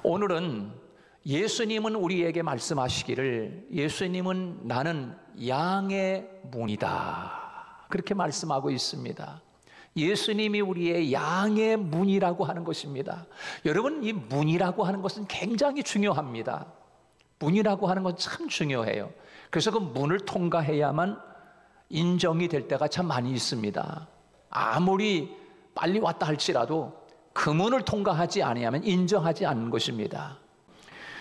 오늘은 예수님은 우리에게 말씀하시기를 예수님은 나는 양의 문이다 그렇게 말씀하고 있습니다. 예수님이 우리의 양의 문이라고 하는 것입니다. 여러분, 이 문이라고 하는 것은 굉장히 중요합니다. 문이라고 하는 건 참 중요해요. 그래서 그 문을 통과해야만 인정이 될 때가 참 많이 있습니다. 아무리 빨리 왔다 할지라도 그 문을 통과하지 아니하면 인정하지 않는 것입니다.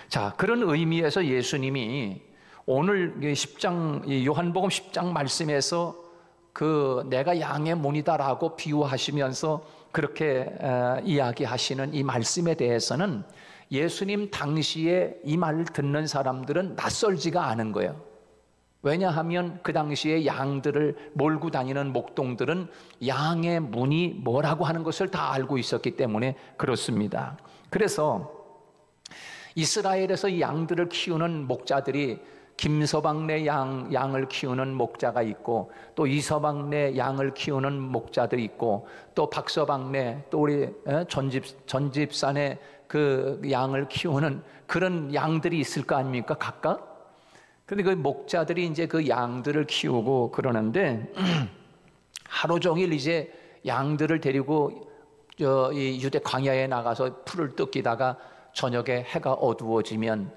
자, 그런 의미에서 예수님이 오늘 10장, 요한복음 10장 말씀에서 그 내가 양의 문이다라고 비유하시면서 그렇게 이야기하시는 이 말씀에 대해서는 예수님 당시에 이 말을 듣는 사람들은 낯설지가 않은 거예요. 왜냐하면 그 당시에 양들을 몰고 다니는 목동들은 양의 문이 뭐라고 하는 것을 다 알고 있었기 때문에 그렇습니다. 그래서 이스라엘에서 이 양들을 키우는 목자들이 김서방네 양을 키우는 목자가 있고, 또 이서방네 양을 키우는 목자들이 있고, 또 박서방네, 또 우리 전집산의 그 양을 키우는 그런 양들이 있을 거 아닙니까, 각각? 근데 그 목자들이 이제 그 양들을 키우고 그러는데, 하루 종일 이제 양들을 데리고 이 유대 광야에 나가서 풀을 뜯기다가 저녁에 해가 어두워지면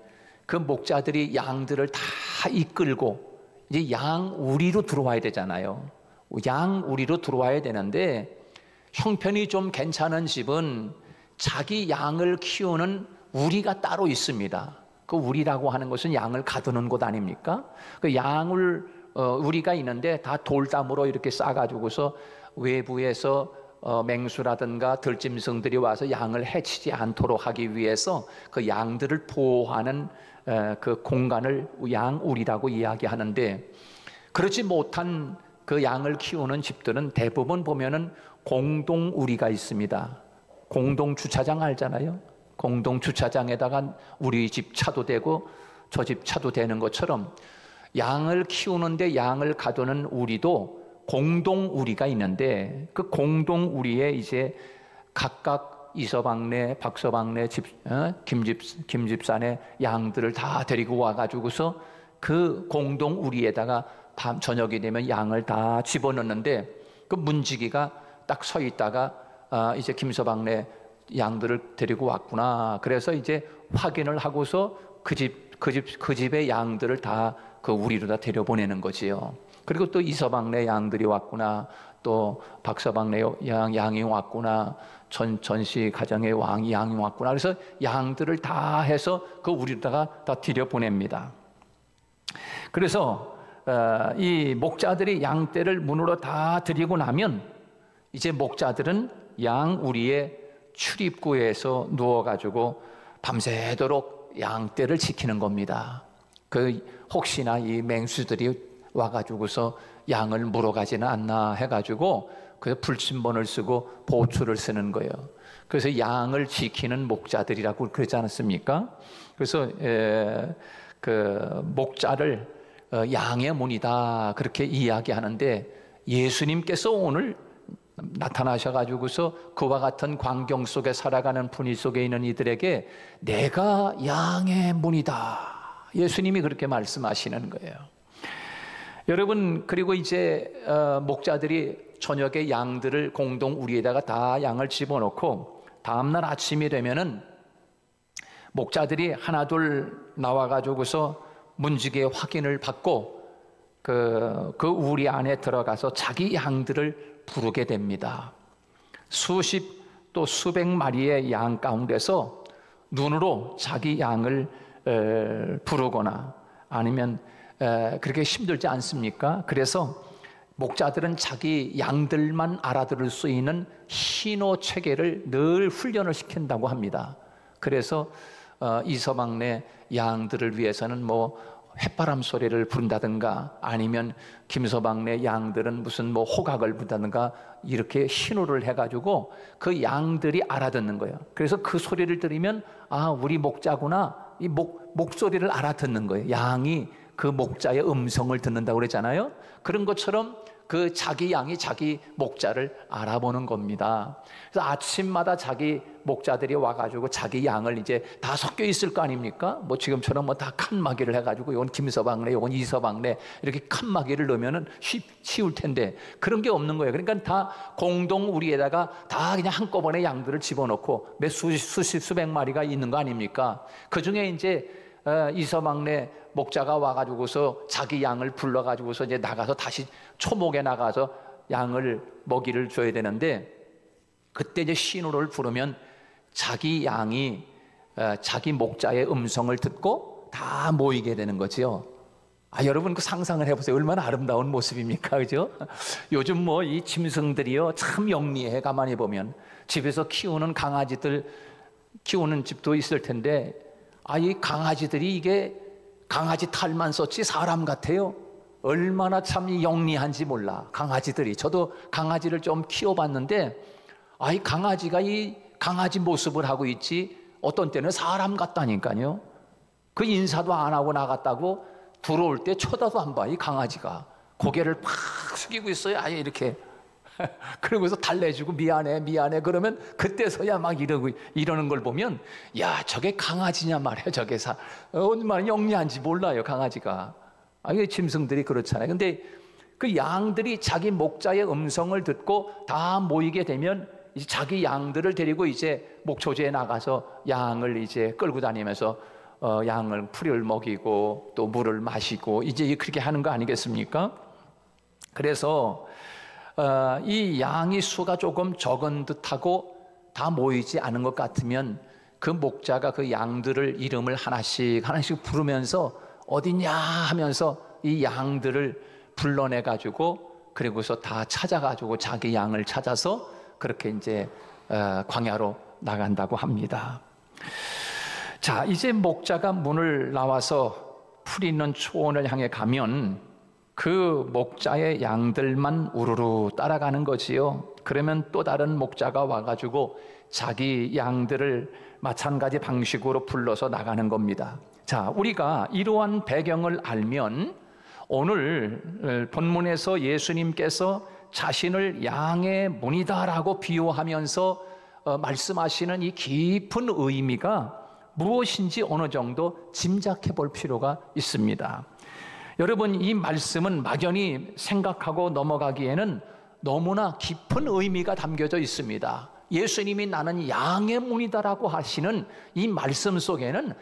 그 목자들이 양들을 다 이끌고 이제 양 우리로 들어와야 되잖아요. 양 우리로 들어와야 되는데, 형편이 좀 괜찮은 집은 자기 양을 키우는 우리가 따로 있습니다. 그 우리라고 하는 것은 양을 가두는 곳 아닙니까? 그 양을 우리가 있는데 다 돌담으로 이렇게 싸가지고서 외부에서 맹수라든가 들짐승들이 와서 양을 해치지 않도록 하기 위해서 그 양들을 보호하는 그 공간을 양우리라고 이야기하는데, 그렇지 못한 그 양을 키우는 집들은 대부분 보면은 공동우리가 있습니다. 공동주차장 알잖아요. 공동주차장에다가 우리 집 차도 되고 저 집 차도 되는 것처럼 양을 키우는데 양을 가두는 우리도 공동우리가 있는데, 그 공동우리에 이제 각각 이서방네, 박서방네, 김집산의 양들을 다 데리고 와가지고서 그 공동우리에다가 밤 저녁이 되면 양을 다 집어넣는데, 그 문지기가 딱 서 있다가 이제 김서방네 양들을 데리고 왔구나. 그래서 이제 확인을 하고서 그 집의 양들을 다 그 우리로 다 데려보내는 거지요. 그리고 또 이서방네 양들이 왔구나, 또 박서방네 양이 왔구나, 전시 가정의 양이 왔구나. 그래서 양들을 다 해서 그 우리로다가 다 들여보냅니다. 그래서 이 목자들이 양떼를 문으로 다 들이고 나면 이제 목자들은 양 우리의 출입구에서 누워가지고 밤새도록 양떼를 지키는 겁니다. 그 혹시나 이 맹수들이 와가지고서 양을 물어가지는 않나 해가지고 그 불침번을 쓰고 보초를 쓰는 거예요. 그래서 양을 지키는 목자들이라고 그러지 않았습니까? 그래서 그 목자를 양의 문이다 그렇게 이야기하는데, 예수님께서 오늘 나타나셔가지고서 그와 같은 광경 속에 살아가는 분위 속에 있는 이들에게 내가 양의 문이다, 예수님이 그렇게 말씀하시는 거예요. 여러분, 그리고 이제 목자들이 저녁에 양들을 공동 우리에다가 다 양을 집어넣고 다음날 아침이 되면은 목자들이 하나둘 나와가지고서 문지기의 확인을 받고 그 우리 안에 들어가서 자기 양들을 부르게 됩니다. 수십 또 수백 마리의 양 가운데서 눈으로 자기 양을 부르거나 아니면 그렇게 힘들지 않습니까? 그래서 목자들은 자기 양들만 알아들을 수 있는 신호 체계를 늘 훈련을 시킨다고 합니다. 그래서 이서방네 양들을 위해서는 뭐 햇바람 소리를 부른다든가, 아니면 김서방네 양들은 무슨 뭐 호각을 부른다든가, 이렇게 신호를 해가지고 그 양들이 알아듣는 거예요. 그래서 그 소리를 들으면 아, 우리 목자구나, 이 목소리를 알아듣는 거예요. 양이 그 목자의 음성을 듣는다고 그랬잖아요. 그런 것처럼 그 자기 양이 자기 목자를 알아보는 겁니다. 그래서 아침마다 자기 목자들이 와가지고 자기 양을 이제 다 섞여 있을 거 아닙니까? 뭐 지금처럼 뭐 다 칸막이를 해가지고 이건 김서방네, 이건 이서방네 이렇게 칸막이를 넣으면은 쉬울 텐데 그런 게 없는 거예요. 그러니까 다 공동 우리에다가 다 그냥 한꺼번에 양들을 집어넣고 수백 마리가 있는 거 아닙니까? 그 중에 이제 이서방네 목자가 와가지고서 자기 양을 불러가지고서 이제 나가서 다시 초목에 나가서 양을 먹이를 줘야 되는데, 그때 이제 신호를 부르면 자기 양이 자기 목자의 음성을 듣고 다 모이게 되는 거지요. 여러분 그 상상을 해보세요. 얼마나 아름다운 모습입니까, 그죠? 요즘 뭐 이 짐승들이요 참 영리해. 가만히 보면 집에서 키우는 강아지들 키우는 집도 있을 텐데, 이 강아지들이 이게 강아지 탈만 썼지 사람 같아요. 얼마나 참 영리한지 몰라, 강아지들이. 저도 강아지를 좀 키워봤는데, 이 강아지가 이 강아지 모습을 하고 있지 어떤 때는 사람 같다니까요. 그 인사도 안 하고 나갔다고 들어올 때 쳐다도 안 봐. 이 강아지가 고개를 팍 숙이고 있어요. 아예 이렇게. 그러고서 달래주고 미안해 그러면 그때서야 막 이러는 걸 보면, 야, 저게 강아지냐 말이야. 저게 얼마나 영리한지 몰라요, 강아지가. 이게 짐승들이 그렇잖아요. 근데 그 양들이 자기 목자의 음성을 듣고 다 모이게 되면 이제 자기 양들을 데리고 이제 목초지에 나가서 양을 이제 끌고 다니면서 양을 풀을 먹이고 또 물을 마시고 이제 그렇게 하는 거 아니겠습니까? 그래서 이 양의 수가 조금 적은 듯하고 다 모이지 않은 것 같으면 그 목자가 그 양들을 이름을 하나씩 부르면서 어디냐 하면서 이 양들을 불러내가지고 그리고서 다 찾아가지고 자기 양을 찾아서 그렇게 이제 광야로 나간다고 합니다. 자, 이제 목자가 문을 나와서 풀 있는 초원을 향해 가면 그 목자의 양들만 우르르 따라가는 거지요. 그러면 또 다른 목자가 와가지고 자기 양들을 마찬가지 방식으로 불러서 나가는 겁니다. 자, 우리가 이러한 배경을 알면 오늘 본문에서 예수님께서 자신을 양의 문이다라고 비유하면서 말씀하시는 이 깊은 의미가 무엇인지 어느 정도 짐작해 볼 필요가 있습니다. 여러분, 이 말씀은 막연히 생각하고 넘어가기에는 너무나 깊은 의미가 담겨져 있습니다. 예수님이 나는 양의 문이다라고 하시는 이 말씀 속에는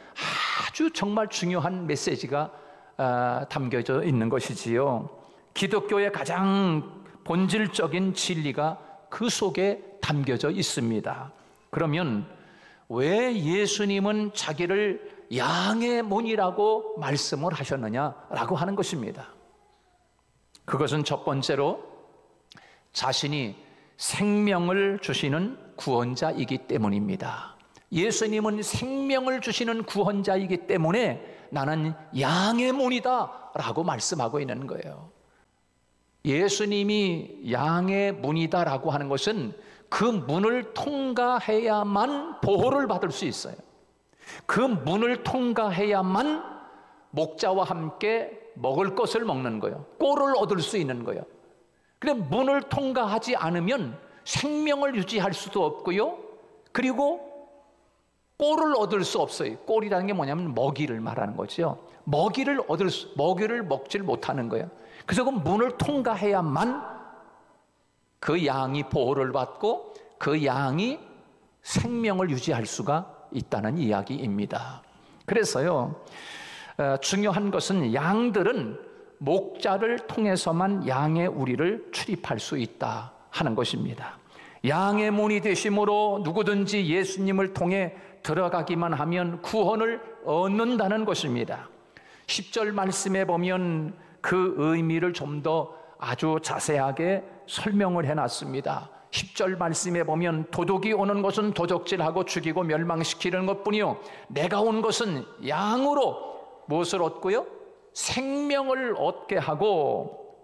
아주 정말 중요한 메시지가 담겨져 있는 것이지요. 기독교의 가장 본질적인 진리가 그 속에 담겨져 있습니다. 그러면 왜 예수님은 자기를 양의 문이라고 말씀을 하셨느냐라고 하는 것입니다. 그것은 첫 번째로 자신이 생명을 주시는 구원자이기 때문입니다. 예수님은 생명을 주시는 구원자이기 때문에 나는 양의 문이다 라고 말씀하고 있는 거예요. 예수님이 양의 문이다 라고 하는 것은 그 문을 통과해야만 보호를 받을 수 있어요. 그 문을 통과해야만 목자와 함께 먹을 것을 먹는 거예요. 꼴을 얻을 수 있는 거예요. 그런데 문을 통과하지 않으면 생명을 유지할 수도 없고요, 그리고 꼴을 얻을 수 없어요. 꼴이라는 게 뭐냐면 먹이를 말하는 거죠. 먹이를 먹질 못하는 거예요. 그래서 그 문을 통과해야만 그 양이 보호를 받고 그 양이 생명을 유지할 수가 있다는 이야기입니다. 그래서요, 중요한 것은 양들은 목자를 통해서만 양의 우리를 출입할 수 있다 하는 것입니다. 양의 문이 되심으로 누구든지 예수님을 통해 들어가기만 하면 구원을 얻는다는 것입니다. 10절 말씀에 보면 그 의미를 좀 더 아주 자세하게 설명을 해놨습니다. 10절 말씀에 보면 도둑이 오는 것은 도적질하고 죽이고 멸망시키는 것뿐이요, 내가 온 것은 양으로 무엇을 얻고요? 생명을 얻게 하고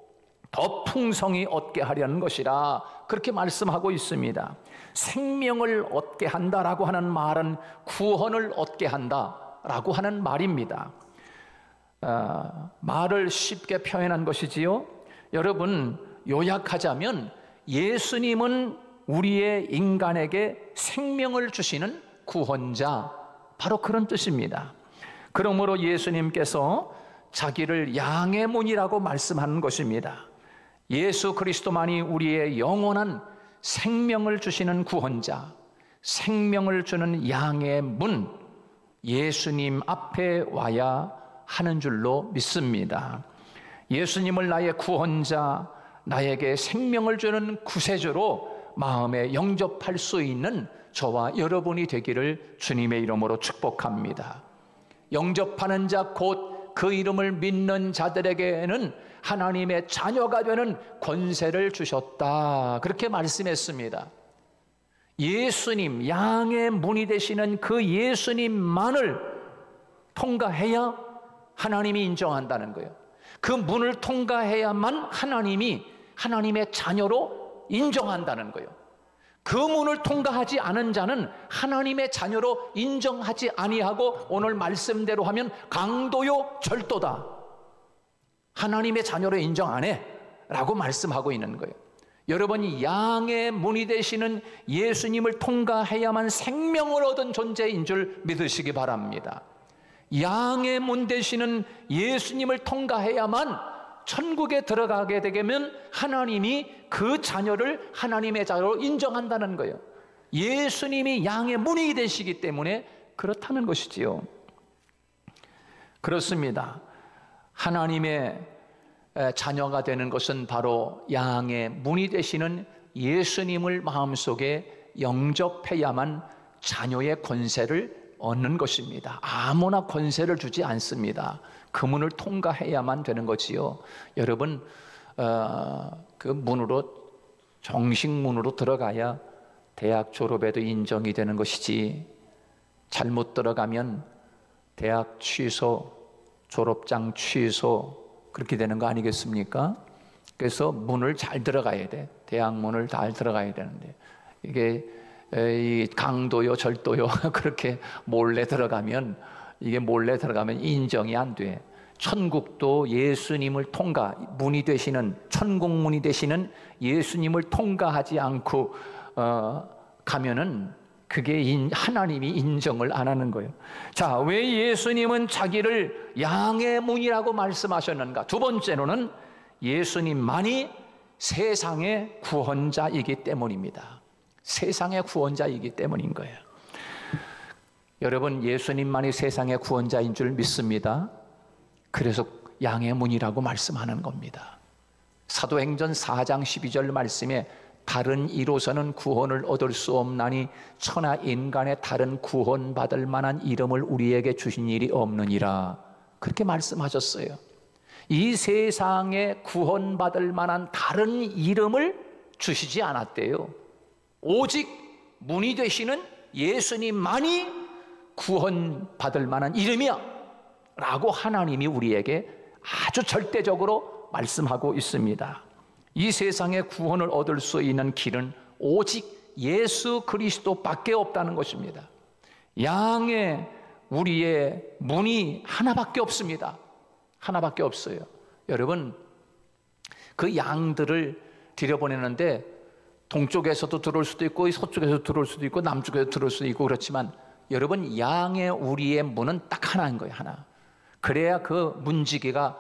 더 풍성히 얻게 하려는 것이라 그렇게 말씀하고 있습니다. 생명을 얻게 한다라고 하는 말은 구원을 얻게 한다라고 하는 말입니다. 말을 쉽게 표현한 것이지요. 여러분, 요약하자면 예수님은 우리의 인간에게 생명을 주시는 구원자, 바로 그런 뜻입니다. 그러므로 예수님께서 자기를 양의 문이라고 말씀하는 것입니다. 예수 그리스도만이 우리의 영원한 생명을 주시는 구원자, 생명을 주는 양의 문, 예수님 앞에 와야 하는 줄로 믿습니다. 예수님을 나의 구원자, 나에게 생명을 주는 구세주로 마음에 영접할 수 있는 저와 여러분이 되기를 주님의 이름으로 축복합니다. 영접하는 자, 곧 그 이름을 믿는 자들에게는 하나님의 자녀가 되는 권세를 주셨다, 그렇게 말씀했습니다. 예수님, 양의 문이 되시는 그 예수님만을 통과해야 하나님이 인정한다는 거예요. 그 문을 통과해야만 하나님이 하나님의 자녀로 인정한다는 거예요. 그 문을 통과하지 않은 자는 하나님의 자녀로 인정하지 아니하고, 오늘 말씀대로 하면 강도요 절도다, 하나님의 자녀로 인정 안 해 라고 말씀하고 있는 거예요. 여러분이 양의 문이 되시는 예수님을 통과해야만 생명을 얻은 존재인 줄 믿으시기 바랍니다. 양의 문 되시는 예수님을 통과해야만 천국에 들어가게 되면 하나님이 그 자녀를 하나님의 자녀로 인정한다는 거예요. 예수님이 양의 문이 되시기 때문에 그렇다는 것이지요. 그렇습니다. 하나님의 자녀가 되는 것은 바로 양의 문이 되시는 예수님을 마음속에 영접해야만 자녀의 권세를 얻는 것입니다. 아무나 권세를 주지 않습니다. 그 문을 통과해야만 되는 거지요. 여러분, 그 문으로, 정식 문으로 들어가야 대학 졸업에도 인정이 되는 것이지, 잘못 들어가면 대학 취소, 졸업장 취소, 그렇게 되는 거 아니겠습니까? 그래서 문을 잘 들어가야 돼. 대학 문을 잘 들어가야 되는데, 이게 이 강도요 절도요 그렇게 몰래 들어가면, 이게 몰래 들어가면 인정이 안 돼. 천국도 예수님을 통과, 문이 되시는, 천국 문이 되시는 예수님을 통과하지 않고 가면은 그게 하나님이 인정을 안 하는 거예요. 자, 왜 예수님은 자기를 양의 문이라고 말씀하셨는가? 두 번째로는 예수님만이 세상의 구원자이기 때문입니다. 세상의 구원자이기 때문인 거예요. 여러분, 예수님만이 세상의 구원자인 줄 믿습니다. 그래서 양의 문이라고 말씀하는 겁니다. 사도행전 4장 12절 말씀에 다른 이로서는 구원을 얻을 수 없나니 천하 인간의 다른 구원받을 만한 이름을 우리에게 주신 일이 없느니라, 그렇게 말씀하셨어요. 이 세상에 구원받을 만한 다른 이름을 주시지 않았대요. 오직 문이 되시는 예수님만이 구원받을 만한 이름이야 라고 하나님이 우리에게 아주 절대적으로 말씀하고 있습니다. 이 세상에 구원을 얻을 수 있는 길은 오직 예수 그리스도밖에 없다는 것입니다. 양의 우리의 문이 하나밖에 없습니다. 하나밖에 없어요. 여러분, 그 양들을 들여보내는데 동쪽에서도 들어올 수도 있고 서쪽에서 들어올 수도 있고 남쪽에서 들어올 수도 있고 그렇지만, 여러분, 양의 우리의 문은 딱 하나인 거예요. 하나. 그래야 그 문지기가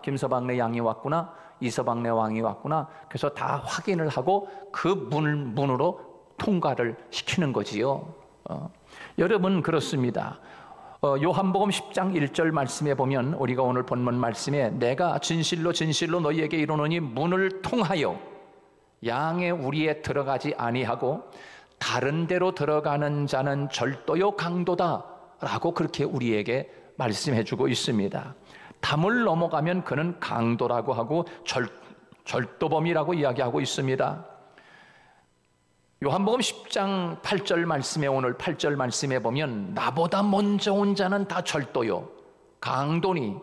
김서방네 양이 왔구나, 이서방네 왕이 왔구나, 그래서 다 확인을 하고 그 문으로 통과를 시키는 거지요. 여러분, 그렇습니다. 요한복음 10장 1절 말씀에 보면, 우리가 오늘 본문 말씀에 내가 진실로 진실로 너희에게 이르노니 문을 통하여 양의 우리에 들어가지 아니하고 다른 데로 들어가는 자는 절도요 강도다 라고 그렇게 우리에게 말씀해 주고 있습니다. 담을 넘어가면 그는 강도라고 하고 절도범이라고 이야기하고 있습니다. 요한복음 10장 8절 말씀에, 오늘 8절 말씀에 보면 나보다 먼저 온 자는 다 절도요 강도니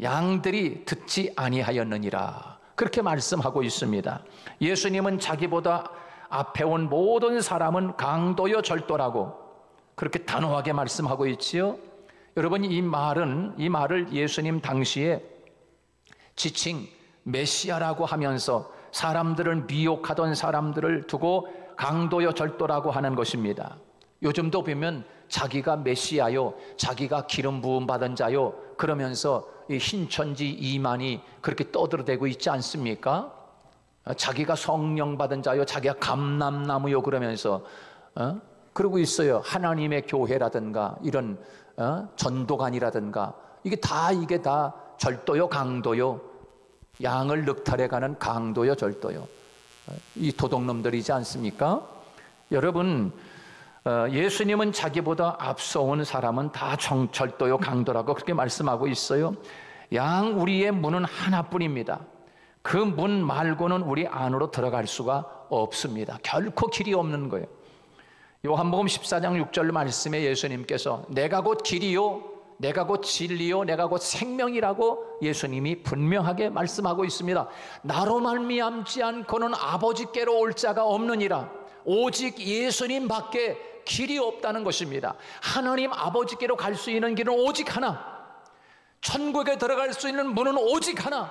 양들이 듣지 아니하였느니라, 그렇게 말씀하고 있습니다. 예수님은 자기보다 앞에 온 모든 사람은 강도요 절도라고 그렇게 단호하게 말씀하고 있지요. 여러분, 이 말을 예수님 당시에 지칭 메시아라고 하면서 사람들을 미혹하던 사람들을 두고 강도요 절도라고 하는 것입니다. 요즘도 보면 자기가 메시아요, 자기가 기름 부음 받은 자요 그러면서 이 신천지 이만이 그렇게 떠들어대고 있지 않습니까? 자기가 성령 받은 자요, 자기가 감람나무요 그러면서 그러고 있어요. 하나님의 교회라든가 이런 전도관이라든가 이게 다 절도요 강도요, 양을 늑탈해가는 강도요 절도요, 이 도둑놈들이지 않습니까? 여러분, 예수님은 자기보다 앞서온 사람은 다 절도요 강도라고 그렇게 말씀하고 있어요. 양 우리의 문은 하나뿐입니다. 그 문 말고는 우리 안으로 들어갈 수가 없습니다. 결코 길이 없는 거예요. 요한복음 14장 6절 말씀에 예수님께서 내가 곧 길이요, 내가 곧 진리요, 내가 곧 생명이라고 예수님이 분명하게 말씀하고 있습니다. 나로 말미암지 않고는 아버지께로 올 자가 없느니라. 오직 예수님밖에 길이 없다는 것입니다. 하나님 아버지께로 갈 수 있는 길은 오직 하나, 천국에 들어갈 수 있는 문은 오직 하나,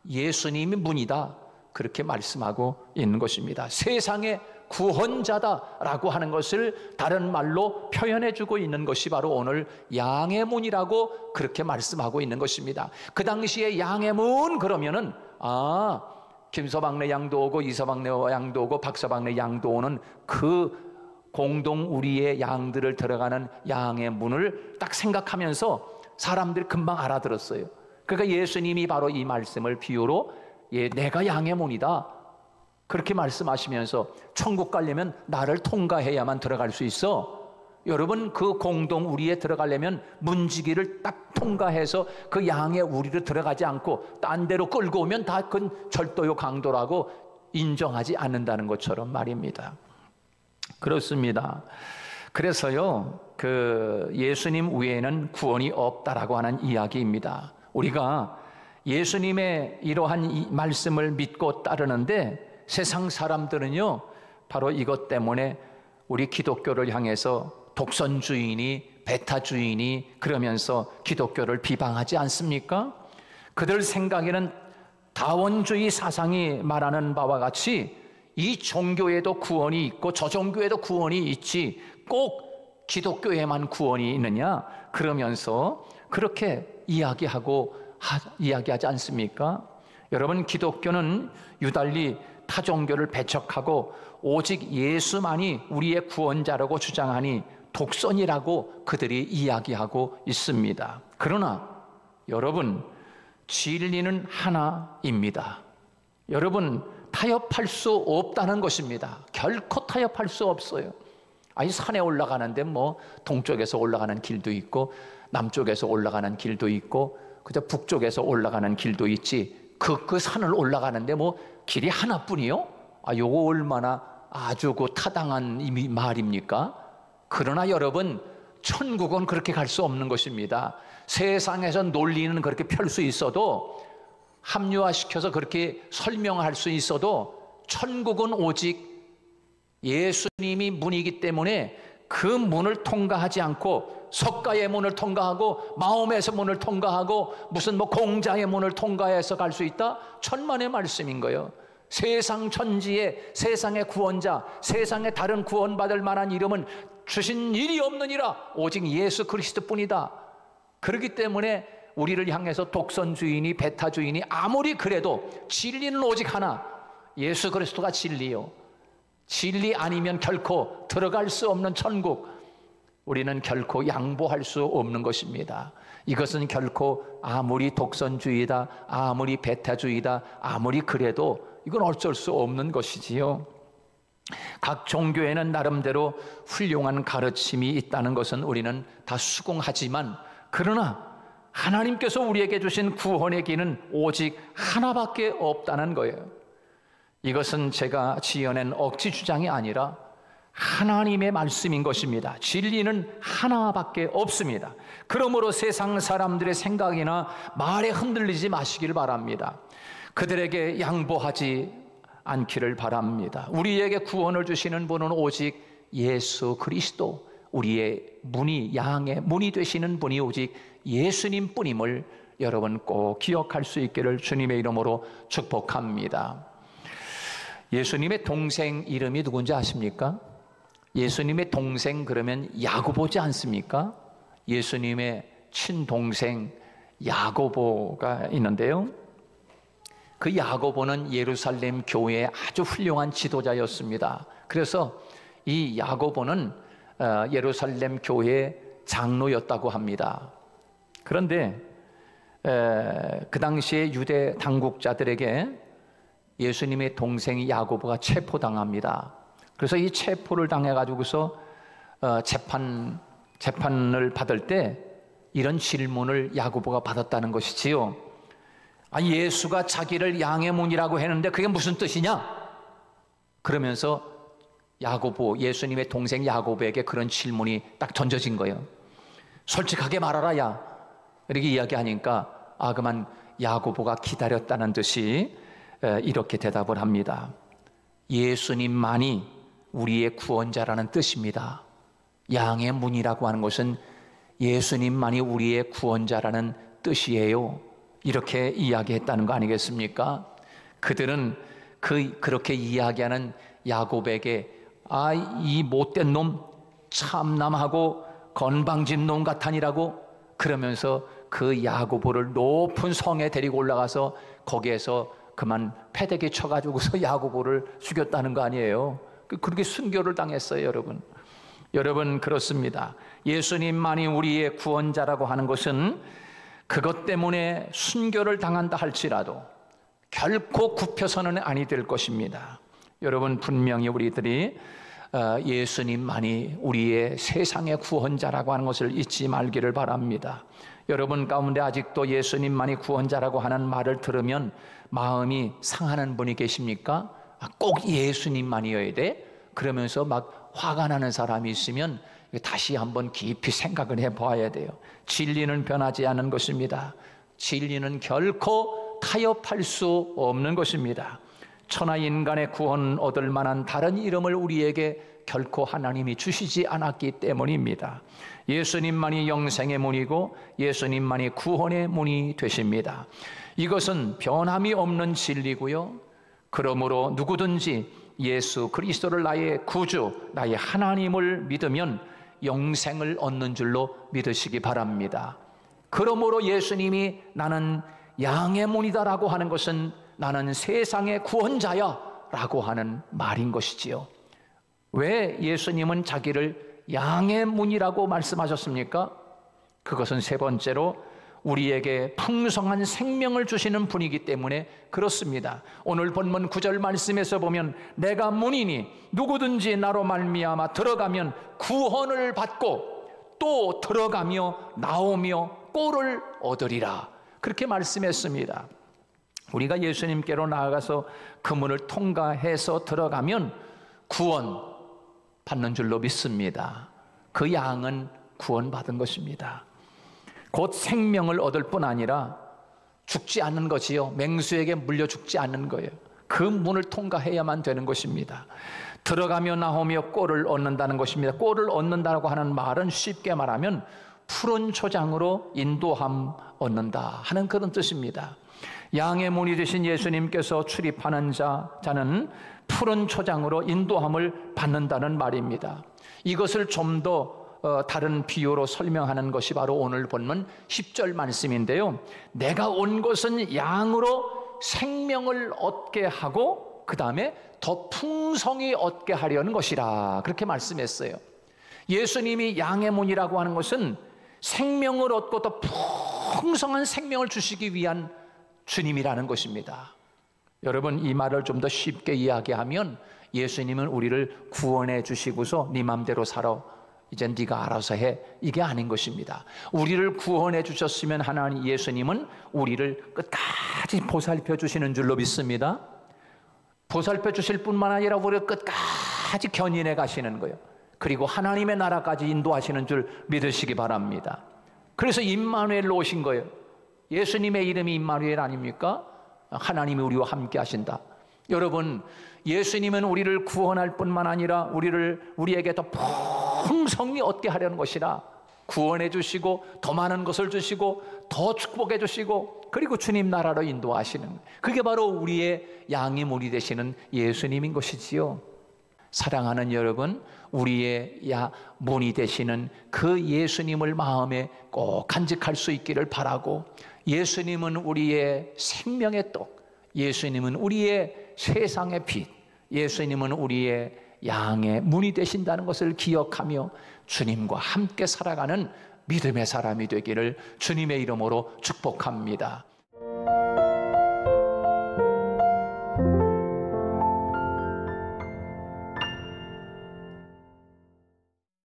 예수님이 문이다, 그렇게 말씀하고 있는 것입니다. 세상의 구원자다라고 하는 것을 다른 말로 표현해 주고 있는 것이 바로 오늘 양의 문이라고 그렇게 말씀하고 있는 것입니다. 그 당시에 양의 문 그러면은 김서방네 양도 오고 이서방네 양도 오고 박서방네 양도 오는 그 공동 우리의 양들을 들어가는 양의 문을 딱 생각하면서 사람들이 금방 알아들었어요. 그러니까 예수님이 바로 이 말씀을 비유로 내가 양의 문이다 그렇게 말씀하시면서 천국 가려면 나를 통과해야만 들어갈 수 있어. 여러분, 그 공동 우리에 들어가려면 문지기를 딱 통과해서 그 양의 우리로 들어가지 않고 딴 데로 끌고 오면 다 그건 절도요 강도라고 인정하지 않는다는 것처럼 말입니다. 그렇습니다. 그래서요, 그 예수님 외에는 구원이 없다라고 하는 이야기입니다. 우리가 예수님의 이러한 이 말씀을 믿고 따르는데 세상 사람들은요 바로 이것 때문에 우리 기독교를 향해서 독선주의니 배타주의니 그러면서 기독교를 비방하지 않습니까? 그들 생각에는 다원주의 사상이 말하는 바와 같이 이 종교에도 구원이 있고 저 종교에도 구원이 있지 꼭 기독교에만 구원이 있느냐 그러면서 그렇게 이야기하지 않습니까? 여러분, 기독교는 유달리 타 종교를 배척하고 오직 예수만이 우리의 구원자라고 주장하니 독선이라고 그들이 이야기하고 있습니다. 그러나 여러분, 진리는 하나입니다. 여러분, 타협할 수 없다는 것입니다. 결코 타협할 수 없어요. 아니, 산에 올라가는데 뭐 동쪽에서 올라가는 길도 있고 남쪽에서 올라가는 길도 있고 그저 북쪽에서 올라가는 길도 있지 그 산을 올라가는데 뭐 길이 하나뿐이요? 요거 얼마나 아주 그 타당한 말입니까? 그러나 여러분, 천국은 그렇게 갈 수 없는 것입니다. 세상에서 논리는 그렇게 펼 수 있어도 합리화시켜서 그렇게 설명할 수 있어도 천국은 오직 예수님이 문이기 때문에 그 문을 통과하지 않고 석가의 문을 통과하고 마음에서 문을 통과하고 무슨 뭐 공자의 문을 통과해서 갈 수 있다? 천만의 말씀인 거예요. 세상 천지에 세상의 구원자, 세상에 다른 구원받을 만한 이름은 주신 일이 없느니라 오직 예수 그리스도뿐이다. 그렇기 때문에 우리를 향해서 독선주의니 배타주의니 아무리 그래도 진리는 오직 하나, 예수 그리스도가 진리요. 진리 아니면 결코 들어갈 수 없는 천국, 우리는 결코 양보할 수 없는 것입니다. 이것은 결코 아무리 독선주의다, 아무리 배타주의다, 아무리 그래도 이건 어쩔 수 없는 것이지요. 각 종교에는 나름대로 훌륭한 가르침이 있다는 것은 우리는 다 수긍하지만, 그러나 하나님께서 우리에게 주신 구원의 길은 오직 하나밖에 없다는 거예요. 이것은 제가 지어낸 억지 주장이 아니라 하나님의 말씀인 것입니다. 진리는 하나밖에 없습니다. 그러므로 세상 사람들의 생각이나 말에 흔들리지 마시길 바랍니다. 그들에게 양보하지 않기를 바랍니다. 우리에게 구원을 주시는 분은 오직 예수 그리스도, 우리의 문이, 양의 문이 되시는 분이 오직 예수님 뿐임을 여러분 꼭 기억할 수 있기를 주님의 이름으로 축복합니다. 예수님의 동생 이름이 누군지 아십니까? 예수님의 동생 그러면 야고보지 않습니까? 예수님의 친동생 야고보가 있는데요. 그 야고보는 예루살렘 교회의 아주 훌륭한 지도자였습니다. 그래서 이 야고보는 예루살렘 교회의 장로였다고 합니다. 그런데 그 당시에 유대 당국자들에게 예수님의 동생 야고보가 체포당합니다. 그래서 이 체포를 당해가지고서 재판을 받을 때 이런 질문을 야고보가 받았다는 것이지요. 예수가 자기를 양의 문이라고 했는데 그게 무슨 뜻이냐? 그러면서 야고보, 예수님의 동생 야고보에게 그런 질문이 딱 던져진 거예요. 솔직하게 말하라 야, 이렇게 이야기하니까 그만 야고보가 기다렸다는 듯이 이렇게 대답을 합니다. 예수님만이 우리의 구원자라는 뜻입니다. 양의 문이라고 하는 것은 예수님만이 우리의 구원자라는 뜻이에요. 이렇게 이야기했다는 거 아니겠습니까? 그들은 그렇게 이야기하는 야고보에게 이 못된 놈, 참남하고 건방진 놈 같으니라고 그러면서 그 야고보를 높은 성에 데리고 올라가서 거기에서 그만 패대기 쳐가지고서 야고보를 죽였다는 거 아니에요. 그렇게 순교를 당했어요. 여러분 그렇습니다. 예수님만이 우리의 구원자라고 하는 것은 그것 때문에 순교를 당한다 할지라도 결코 굽혀서는 아니 될 것입니다. 여러분 분명히 우리들이 예수님만이 우리의 세상의 구원자라고 하는 것을 잊지 말기를 바랍니다. 여러분 가운데 아직도 예수님만이 구원자라고 하는 말을 들으면 마음이 상하는 분이 계십니까? 꼭 예수님만이어야 돼? 그러면서 막 화가 나는 사람이 있으면 다시 한번 깊이 생각을 해봐야 돼요. 진리는 변하지 않은 것입니다. 진리는 결코 타협할 수 없는 것입니다. 천하 인간의 구원 얻을 만한 다른 이름을 우리에게 결코 하나님이 주시지 않았기 때문입니다. 예수님만이 영생의 문이고 예수님만이 구원의 문이 되십니다. 이것은 변함이 없는 진리고요. 그러므로 누구든지 예수 그리스도를 나의 구주, 나의 하나님을 믿으면 영생을 얻는 줄로 믿으시기 바랍니다. 그러므로 예수님이 나는 양의 문이다라고 하는 것은 나는 세상의 구원자야 라고 하는 말인 것이지요. 왜 예수님은 자기를 양의 문이라고 말씀하셨습니까? 그것은 세 번째로 우리에게 풍성한 생명을 주시는 분이기 때문에 그렇습니다. 오늘 본문 9절 말씀에서 보면 내가 문이니 누구든지 나로 말미암아 들어가면 구원을 받고 또 들어가며 나오며 꼴을 얻으리라 그렇게 말씀했습니다. 우리가 예수님께로 나아가서 그 문을 통과해서 들어가면 구원 받는 줄로 믿습니다. 그 양은 구원받은 것입니다. 곧 생명을 얻을 뿐 아니라 죽지 않는 것이요, 맹수에게 물려 죽지 않는 거예요. 그 문을 통과해야만 되는 것입니다. 들어가며 나오며 꼴을 얻는다는 것입니다. 꼴을 얻는다고 하는 말은 쉽게 말하면 푸른 초장으로 인도함 얻는다 하는 그런 뜻입니다. 양의 문이 되신 예수님께서 출입하는 자는 푸른 초장으로 인도함을 받는다는 말입니다. 이것을 좀 더 다른 비유로 설명하는 것이 바로 오늘 본문 10절 말씀인데요. 내가 온 것은 양으로 생명을 얻게 하고 그 다음에 더 풍성히 얻게 하려는 것이라 그렇게 말씀했어요. 예수님이 양의 문이라고 하는 것은 생명을 얻고 더 풍성한 생명을 주시기 위한 주님이라는 것입니다. 여러분 이 말을 좀 더 쉽게 이야기하면 예수님은 우리를 구원해 주시고서 네 맘대로 살아 이제 네가 알아서 해 이게 아닌 것입니다. 우리를 구원해 주셨으면 하나님 예수님은 우리를 끝까지 보살펴 주시는 줄로 믿습니다. 보살펴 주실 뿐만 아니라 우리를 끝까지 견인해 가시는 거예요. 그리고 하나님의 나라까지 인도하시는 줄 믿으시기 바랍니다. 그래서 임마누엘로 오신 거예요. 예수님의 이름이 임마누엘 아닙니까? 하나님이 우리와 함께 하신다. 여러분 예수님은 우리를 구원할 뿐만 아니라 우리에게 더 풍성히 얻게 하려는 것이라 구원해 주시고 더 많은 것을 주시고 더 축복해 주시고 그리고 주님 나라로 인도하시는, 그게 바로 우리의 양의 문이 되시는 예수님인 것이지요. 사랑하는 여러분, 우리의 문이 되시는 그 예수님을 마음에 꼭 간직할 수 있기를 바라고, 예수님은 우리의 생명의 떡, 예수님은 우리의 세상의 빛, 예수님은 우리의 양의 문이 되신다는 것을 기억하며 주님과 함께 살아가는 믿음의 사람이 되기를 주님의 이름으로 축복합니다.